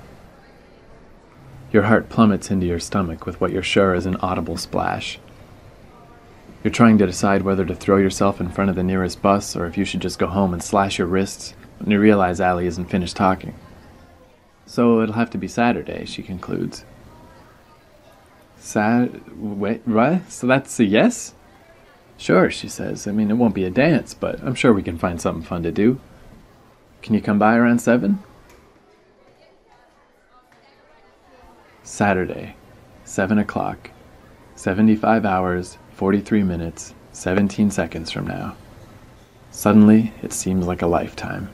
Your heart plummets into your stomach with what you're sure is an audible splash. You're trying to decide whether to throw yourself in front of the nearest bus or if you should just go home and slash your wrists when you realize Allie isn't finished talking. So it'll have to be Saturday, she concludes. Wait, what? So that's a yes? Sure, she says. I mean, it won't be a dance, but I'm sure we can find something fun to do. Can you come by around 7? Saturday, 7 o'clock, 75 hours, 43 minutes, 17 seconds from now. Suddenly, it seems like a lifetime.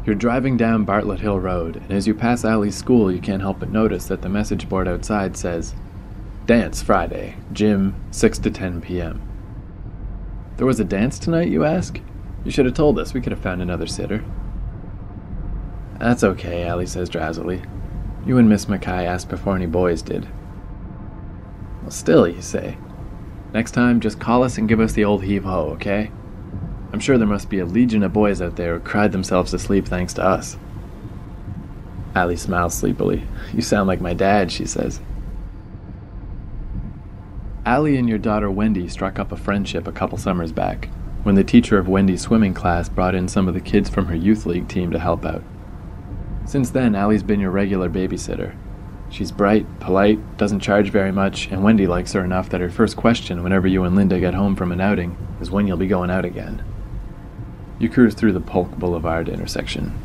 You're driving down Bartlett Hill Road, and as you pass Allie's school, you can't help but notice that the message board outside says, Dance Friday, Gym, 6 to 10 p.m. There was a dance tonight, you ask? You should have told us. We could have found another sitter. That's okay, Allie says drowsily. You and Miss Mackay asked before any boys did. Well, still, you say. Next time, just call us and give us the old heave-ho, okay? I'm sure there must be a legion of boys out there who cried themselves to sleep thanks to us. Allie smiles sleepily. You sound like my dad, she says. Allie and your daughter Wendy struck up a friendship a couple summers back, when the teacher of Wendy's swimming class brought in some of the kids from her youth league team to help out. Since then, Allie's been your regular babysitter. She's bright, polite, doesn't charge very much, and Wendy likes her enough that her first question whenever you and Linda get home from an outing is when you'll be going out again. You cruise through the Polk Boulevard intersection.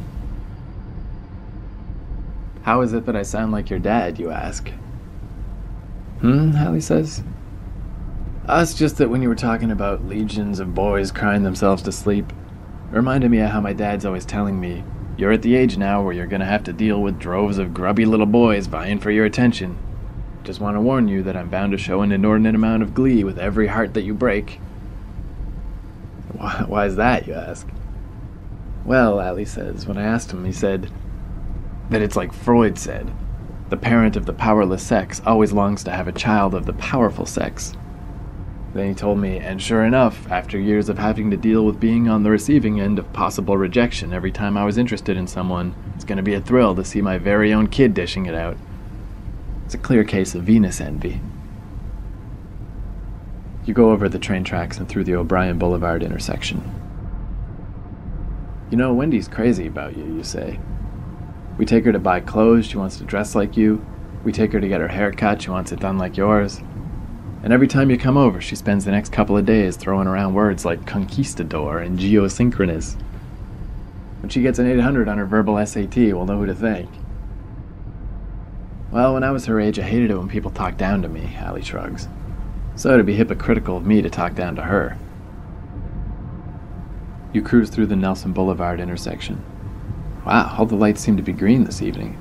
How is it that I sound like your dad, you ask? Allie says. It's just that when you were talking about legions of boys crying themselves to sleep, it reminded me of how my dad's always telling me, you're at the age now where you're going to have to deal with droves of grubby little boys vying for your attention. Just want to warn you that I'm bound to show an inordinate amount of glee with every heart that you break. Why is that, you ask? Well, Allie says, when I asked him, he said that it's like Freud said. The parent of the powerless sex always longs to have a child of the powerful sex. Then he told me, and sure enough, after years of having to deal with being on the receiving end of possible rejection every time I was interested in someone, it's going to be a thrill to see my very own kid dishing it out. It's a clear case of Venus envy. You go over the train tracks and through the O'Brien Boulevard intersection. You know, Wendy's crazy about you, you say. We take her to buy clothes, she wants to dress like you. We take her to get her hair cut, she wants it done like yours. And every time you come over, she spends the next couple of days throwing around words like conquistador and geosynchronous. When she gets an 800 on her verbal SAT, we'll know who to thank. Well, when I was her age, I hated it when people talked down to me, Allie shrugs. So it'd be hypocritical of me to talk down to her. You cruise through the Nelson Boulevard intersection. Wow, all the lights seem to be green this evening.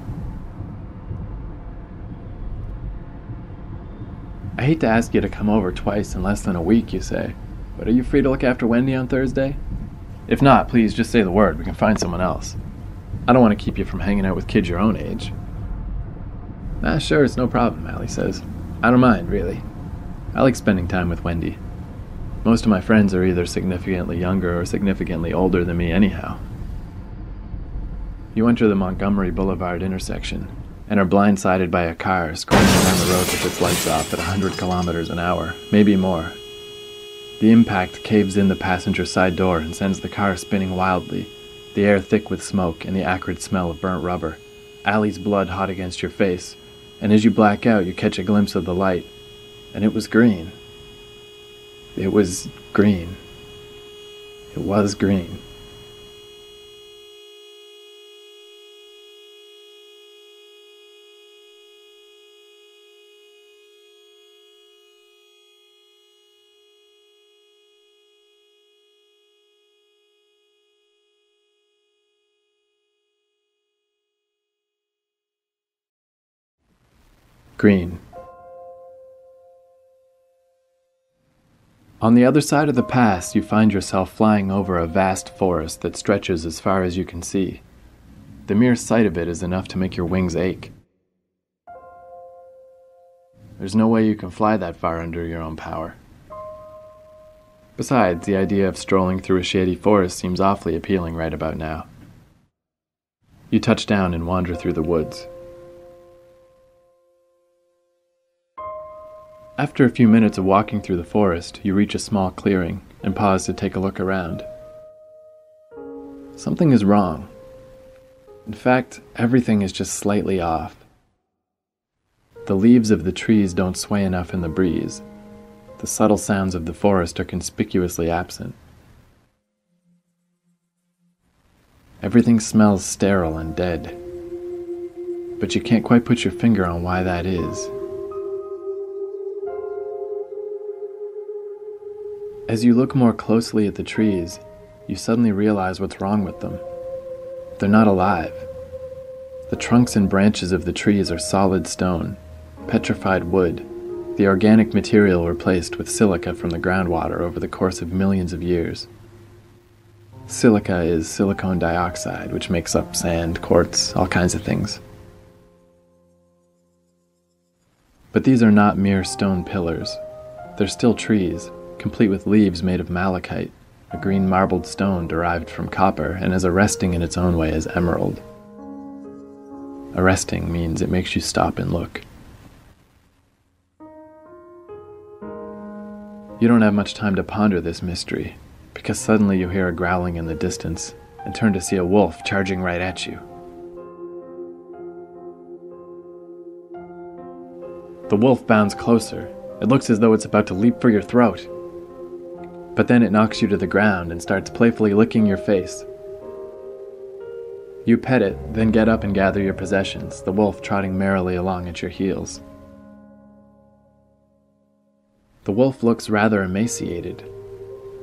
I hate to ask you to come over twice in less than a week, you say, but are you free to look after Wendy on Thursday? If not, please just say the word, we can find someone else. I don't want to keep you from hanging out with kids your own age. Sure, it's no problem, Allie says. I don't mind, really. I like spending time with Wendy. Most of my friends are either significantly younger or significantly older than me anyhow. You enter the Montgomery Boulevard intersection and are blindsided by a car screaming down the road with its lights off at 100 kilometers an hour, maybe more. The impact caves in the passenger side door and sends the car spinning wildly, the air thick with smoke and the acrid smell of burnt rubber, Allie's blood hot against your face, and as you black out you catch a glimpse of the light, and it was green. It was green. It was green. green. On the other side of the pass, you find yourself flying over a vast forest that stretches as far as you can see. The mere sight of it is enough to make your wings ache. There's no way you can fly that far under your own power. Besides, the idea of strolling through a shady forest seems awfully appealing right about now. You touch down and wander through the woods. After a few minutes of walking through the forest, you reach a small clearing and pause to take a look around. Something is wrong. In fact, everything is just slightly off. The leaves of the trees don't sway enough in the breeze. The subtle sounds of the forest are conspicuously absent. Everything smells sterile and dead, but you can't quite put your finger on why that is. As you look more closely at the trees, you suddenly realize what's wrong with them. They're not alive. The trunks and branches of the trees are solid stone, petrified wood, the organic material replaced with silica from the groundwater over the course of millions of years. Silica is silicon dioxide, which makes up sand, quartz, all kinds of things. But these are not mere stone pillars. They're still trees, complete with leaves made of malachite, a green marbled stone derived from copper and as arresting in its own way as emerald. Arresting means it makes you stop and look. You don't have much time to ponder this mystery, because suddenly you hear a growling in the distance and turn to see a wolf charging right at you. The wolf bounds closer. It looks as though it's about to leap for your throat. But then it knocks you to the ground and starts playfully licking your face. You pet it, then get up and gather your possessions, the wolf trotting merrily along at your heels. The wolf looks rather emaciated.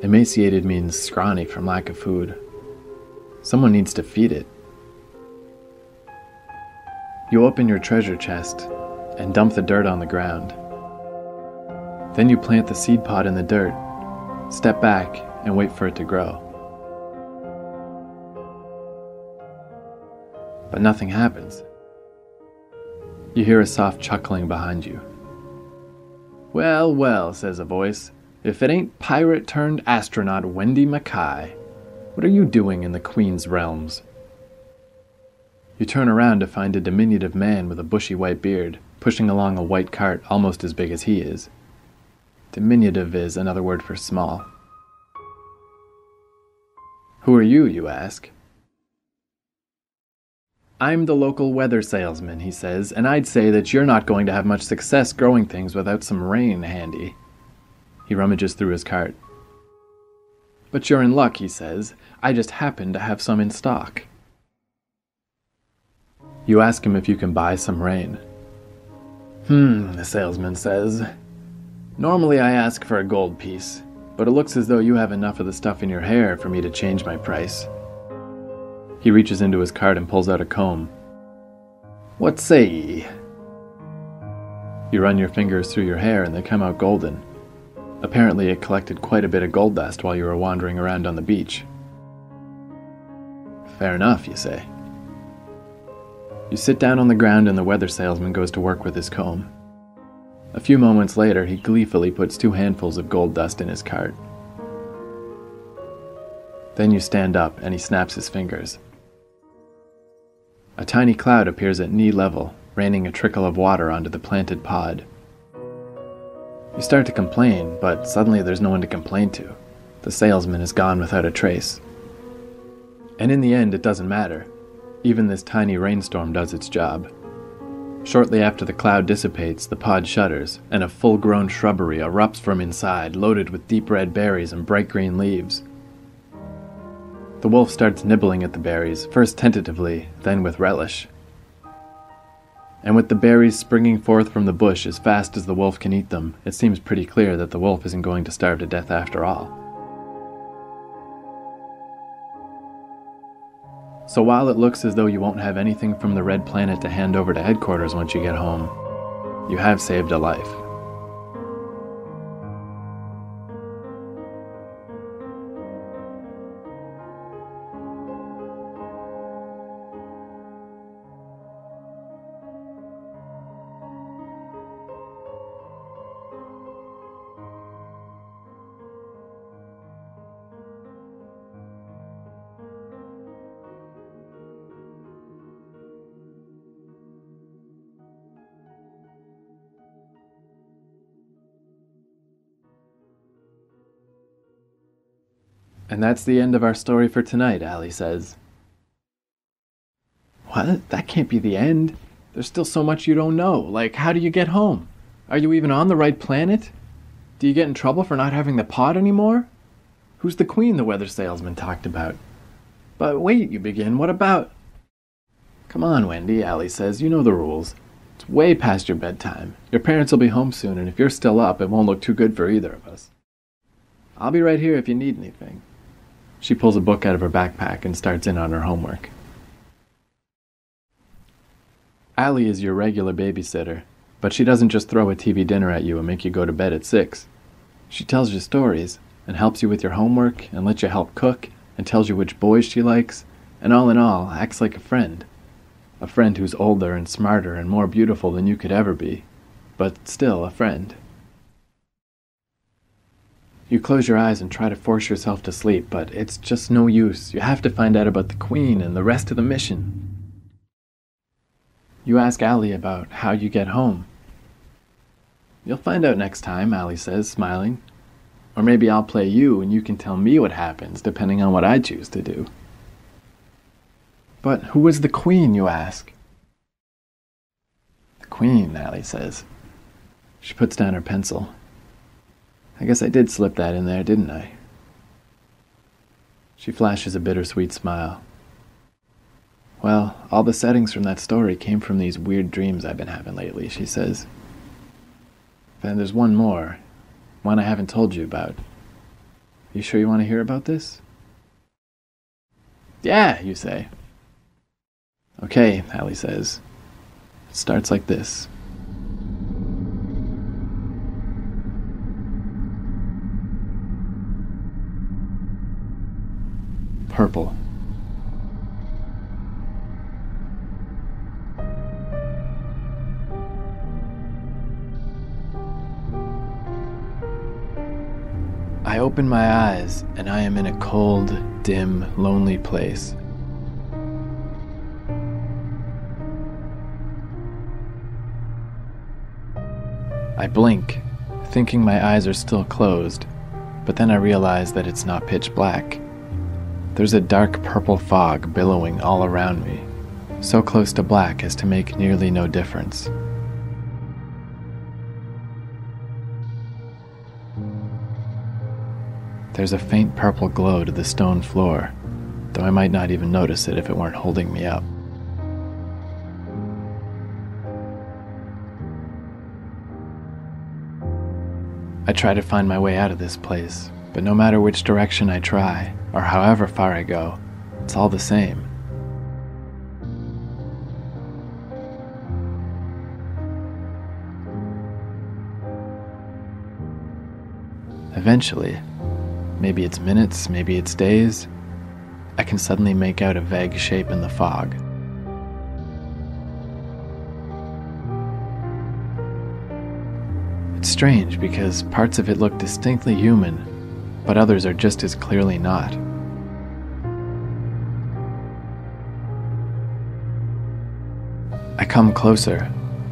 Emaciated means scrawny from lack of food. Someone needs to feed it. You open your treasure chest and dump the dirt on the ground. Then you plant the seed pod in the dirt, step back, and wait for it to grow. But nothing happens. You hear a soft chuckling behind you. "Well, well," says a voice, "if it ain't pirate-turned-astronaut Wendy Mackay. What are you doing in the Queen's realms?" You turn around to find a diminutive man with a bushy white beard, pushing along a white cart almost as big as he is. Diminutive is another word for small. "Who are you?" you ask. "I'm the local weather salesman," he says, "and I'd say that you're not going to have much success growing things without some rain handy." He rummages through his cart. "But you're in luck," he says. "I just happen to have some in stock." You ask him if you can buy some rain. The salesman says. "Normally I ask for a gold piece, but it looks as though you have enough of the stuff in your hair for me to change my price." He reaches into his cart and pulls out a comb. "What say ye?" You run your fingers through your hair and they come out golden. Apparently it collected quite a bit of gold dust while you were wandering around on the beach. "Fair enough," you say. You sit down on the ground and the weather salesman goes to work with his comb. A few moments later, he gleefully puts 2 handfuls of gold dust in his cart. Then you stand up and he snaps his fingers. A tiny cloud appears at knee level, raining a trickle of water onto the planted pod. You start to complain, but suddenly there's no one to complain to. The salesman is gone without a trace. And in the end, it doesn't matter. Even this tiny rainstorm does its job. Shortly after the cloud dissipates, the pod shudders, and a full-grown shrubbery erupts from inside, loaded with deep red berries and bright green leaves. The wolf starts nibbling at the berries, first tentatively, then with relish. And with the berries springing forth from the bush as fast as the wolf can eat them, it seems pretty clear that the wolf isn't going to starve to death after all. So while it looks as though you won't have anything from the Red Planet to hand over to headquarters once you get home, You have saved a life. And that's the end of our story for tonight, Allie says. What? That can't be the end. There's still so much you don't know. Like, how do you get home? Are you even on the right planet? Do you get in trouble for not having the pot anymore? Who's the queen the weather salesman talked about? But wait, you begin, what about... Come on, Wendy, Allie says, you know the rules. It's way past your bedtime. Your parents will be home soon, and if you're still up, it won't look too good for either of us. I'll be right here if you need anything. She pulls a book out of her backpack and starts in on her homework. Allie is your regular babysitter, but she doesn't just throw a TV dinner at you and make you go to bed at 6. She tells you stories, and helps you with your homework, and lets you help cook, and tells you which boys she likes, and all in all, acts like a friend. A friend who's older and smarter and more beautiful than you could ever be, but still a friend. You close your eyes and try to force yourself to sleep, but it's just no use. You have to find out about the Queen and the rest of the mission. You ask Allie about how you get home. You'll find out next time, Allie says, smiling. Or maybe I'll play you and you can tell me what happens, depending on what I choose to do. But who was the Queen, you ask? The Queen, Allie says. She puts down her pencil. I guess I did slip that in there, didn't I? She flashes a bittersweet smile. Well, all the settings from that story came from these weird dreams I've been having lately, she says. Then there's one more, one I haven't told you about. You sure you want to hear about this? Yeah, you say. Okay, Allie says. It starts like this. Purple. I open my eyes and I am in a cold, dim, lonely place. I blink, thinking my eyes are still closed, but then I realize that it's not pitch black. There's a dark purple fog billowing all around me, so close to black as to make nearly no difference. There's a faint purple glow to the stone floor, though I might not even notice it if it weren't holding me up. I try to find my way out of this place, but no matter which direction I try, or however far I go, it's all the same. Eventually, maybe it's minutes, maybe it's days, I can suddenly make out a vague shape in the fog. It's strange because parts of it look distinctly human, but others are just as clearly not. I come closer,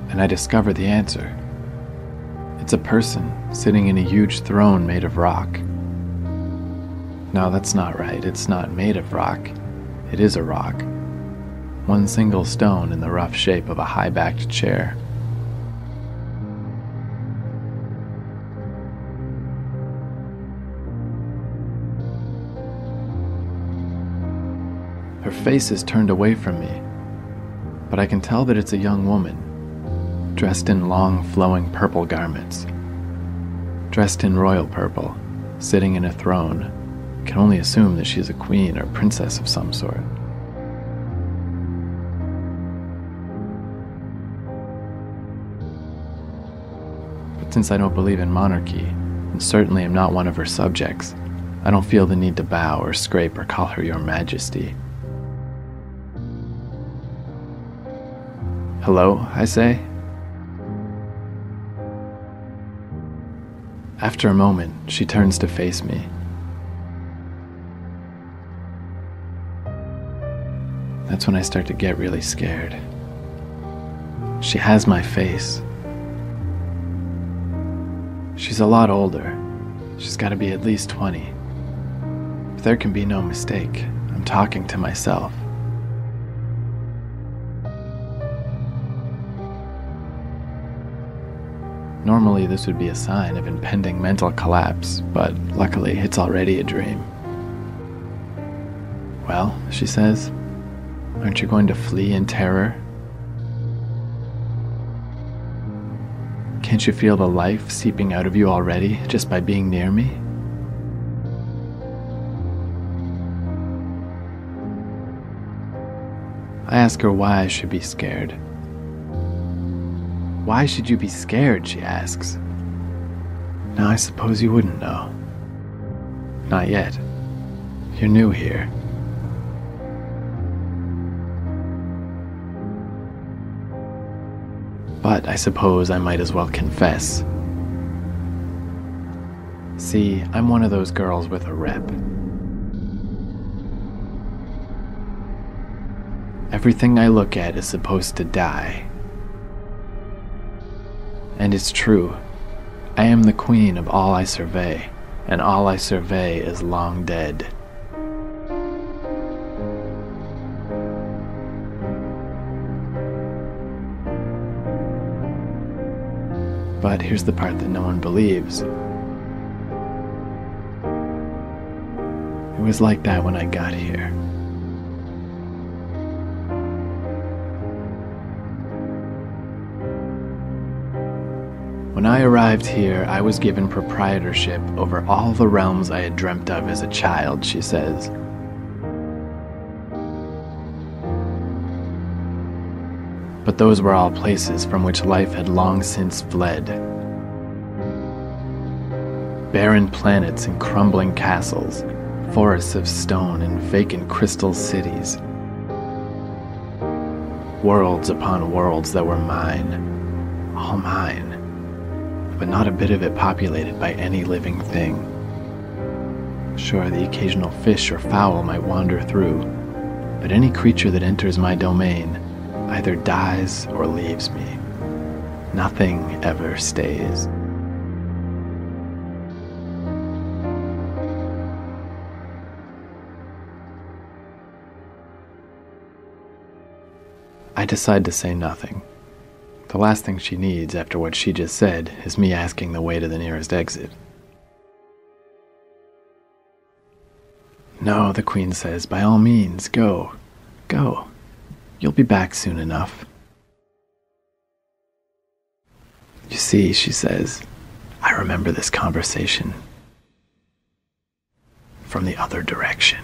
and I discover the answer. It's a person sitting in a huge throne made of rock. No, that's not right. It's not made of rock. It is a rock. One single stone in the rough shape of a high-backed chair. Her face is turned away from me, but I can tell that it's a young woman, dressed in long, flowing purple garments. Dressed in royal purple, sitting in a throne. Can only assume that she's a queen or princess of some sort. Since I don't believe in monarchy, and certainly am not one of her subjects, I don't feel the need to bow or scrape or call her your majesty. Hello, I say. After a moment, she turns to face me. That's when I start to get really scared. She has my face. She's a lot older. She's got to be at least 20. But there can be no mistake. I'm talking to myself. Normally, this would be a sign of impending mental collapse, but luckily, it's already a dream. Well, she says, aren't you going to flee in terror? Can't you feel the life seeping out of you already just by being near me? I ask her why I should be scared. Why should you be scared, she asks. Now I suppose you wouldn't know. Not yet. You're new here. But I suppose I might as well confess. See, I'm one of those girls with a rep. Everything I look at is supposed to die. And it's true. I am the queen of all I survey, and all I survey is long dead. But here's the part that no one believes. It was like that when I got here. When I arrived here, I was given proprietorship over all the realms I had dreamt of as a child, she says. But those were all places from which life had long since fled. Barren planets and crumbling castles, forests of stone and vacant crystal cities. Worlds upon worlds that were mine, all mine. But not a bit of it populated by any living thing. Sure, the occasional fish or fowl might wander through, but any creature that enters my domain either dies or leaves me. Nothing ever stays. I decide to say nothing. The last thing she needs after what she just said is me asking the way to the nearest exit. No, the queen says, by all means, go. Go. You'll be back soon enough. You see, she says, I remember this conversation from the other direction.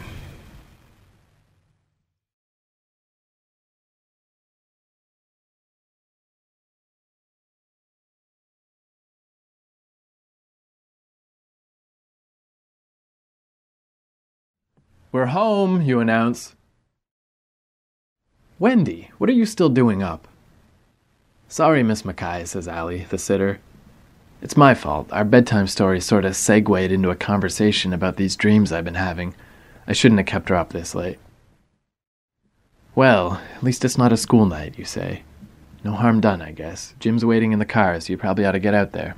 We're home, you announce. Wendy, what are you still doing up? Sorry, Miss Mackay, says Allie, the sitter. It's my fault. Our bedtime story sort of segued into a conversation about these dreams I've been having. I shouldn't have kept her up this late. Well, at least it's not a school night, you say. No harm done, I guess. Jim's waiting in the car, so you probably ought to get out there.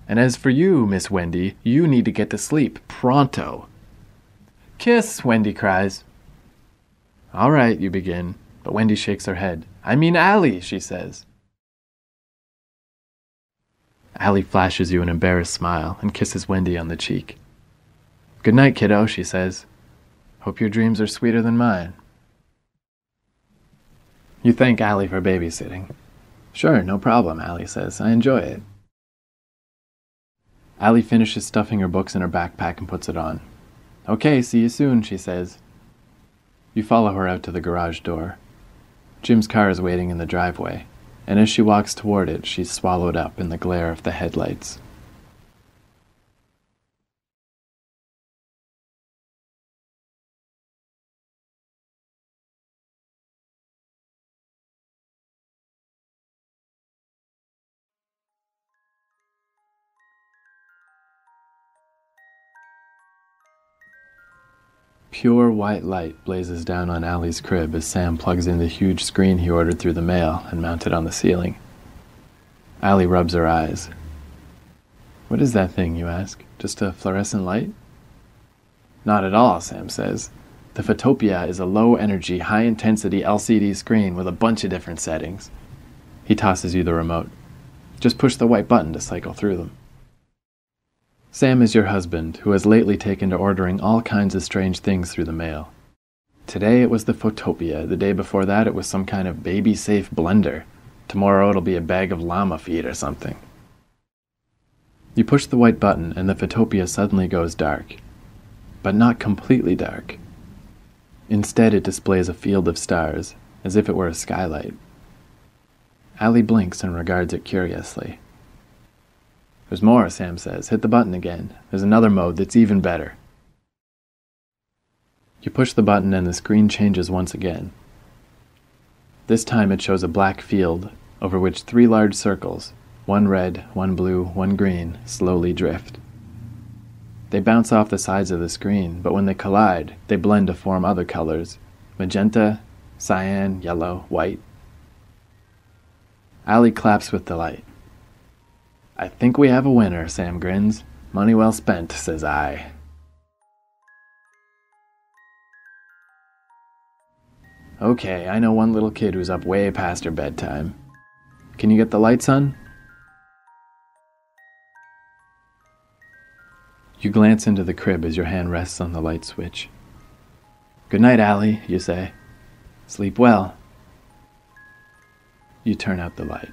And as for you, Miss Wendy, you need to get to sleep, pronto. Kiss, Wendy cries. All right, you begin, but Wendy shakes her head. I mean Allie, she says. Allie flashes you an embarrassed smile and kisses Wendy on the cheek. Good night, kiddo, she says. Hope your dreams are sweeter than mine. You thank Allie for babysitting. Sure, no problem, Allie says. I enjoy it. Allie finishes stuffing her books in her backpack and puts it on. Okay, see you soon, she says. You follow her out to the garage door. Jim's car is waiting in the driveway. and as she walks toward it, she's swallowed up in the glare of the headlights. Pure white light blazes down on Allie's crib as Sam plugs in the huge screen he ordered through the mail and mounted on the ceiling. Allie rubs her eyes. "What is that thing, you ask? Just a fluorescent light?" "Not at all," Sam says. "The Photopia is a low-energy, high-intensity LCD screen with a bunch of different settings." He tosses you the remote. "Just push the white button to cycle through them." Sam is your husband, who has lately taken to ordering all kinds of strange things through the mail. Today it was the Photopia, the day before that it was some kind of baby-safe blender. Tomorrow it'll be a bag of llama feed or something. You push the white button and the Photopia suddenly goes dark. But not completely dark. Instead it displays a field of stars, as if it were a skylight. Allie blinks and regards it curiously. "There's more," Sam says. "Hit the button again. There's another mode that's even better." You push the button and the screen changes once again. This time it shows a black field over which 3 large circles, one red, one blue, one green, slowly drift. They bounce off the sides of the screen, but when they collide, they blend to form other colors: magenta, cyan, yellow, white. Allie claps with delight. "I think we have a winner," Sam grins. "Money well spent," says I. "Okay, I know one little kid who's up way past her bedtime. Can you get the light, son?" You glance into the crib as your hand rests on the light switch. "Good night, Allie," you say. "Sleep well." You turn out the light.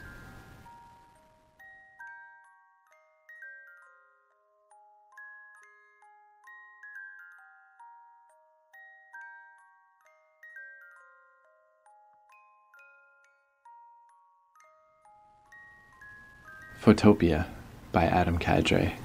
Photopia by Adam Cadre.